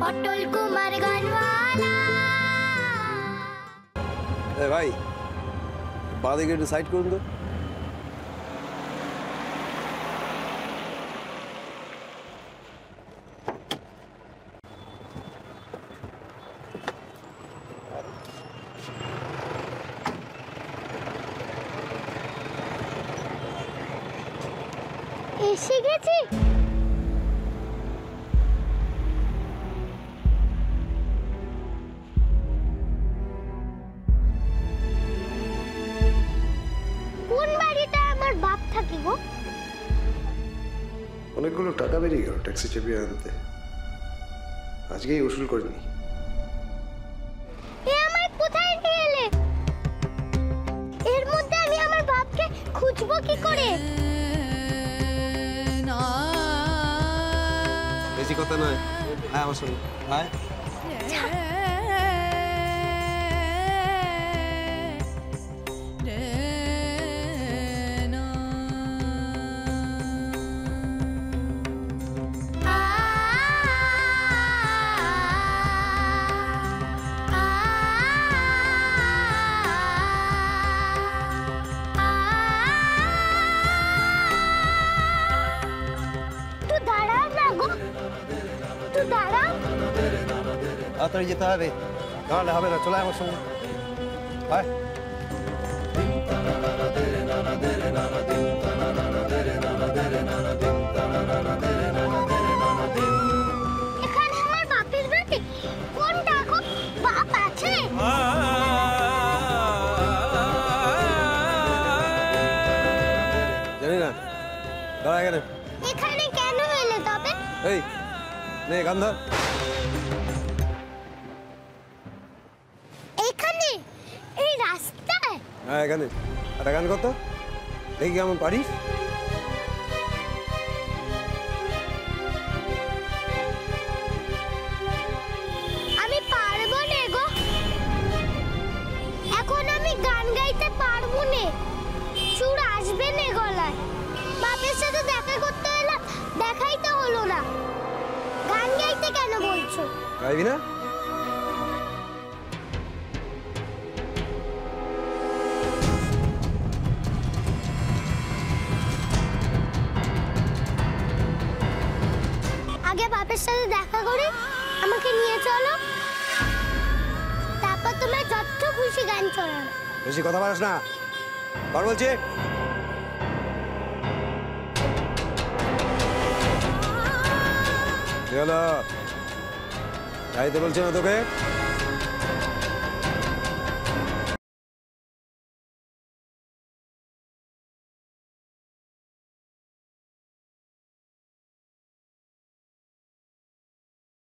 অটল কুমার গানওয়ালা। এ ভাই, বাঁদিকে একটু সাইড করুন তো। এসে গেছি। কোন বাড়িটা আমার বাপ থাকে গো? অনেকগুলো টাকা বেরিয়ে গেল ট্যাক্সি চেপে আনতে, আজকেই উসুল করিনি। এ আমার কোথায় নিয়ে এলে? এর মধ্যে আমি আমার বাপকে খুঁজবো কি করে? বেশি কথা নয়, হ্যাঁ আমার সঙ্গে হ্যাঁ। তাড়াতাড়ি যেতে হবে, নাহলে হবে না। চলে আমার সঙ্গে আয়। এখানে আমার বাপের বাড়ি কোনটা গো? বাপ আছে? জানি না, দাঁড়া এখানে। এখানে কেন এলে তবে? এই নে গান ধর। এখানে এই রাস্তায়? হ্যাঁ এখানে একটা গান করতো, দেখি কেমন পারিস। আমি পারবো না গো, এখন আমি গান গাইতে পারবো না, সুর আসবে না গলায়। বাপের সাথে দেখা করতে এলাম, দেখাই তো হলো না। গান গাইতে কেন বলছো? গাইবি না? আগে বাপের সাথে দেখা করে আমাকে নিয়ে চলো, তারপর তোমার যত খুশি গান শোনাবো। বেশি কথা পারিস না, কর বলছি। কি হলো? গাইতে বলছি না তোকে?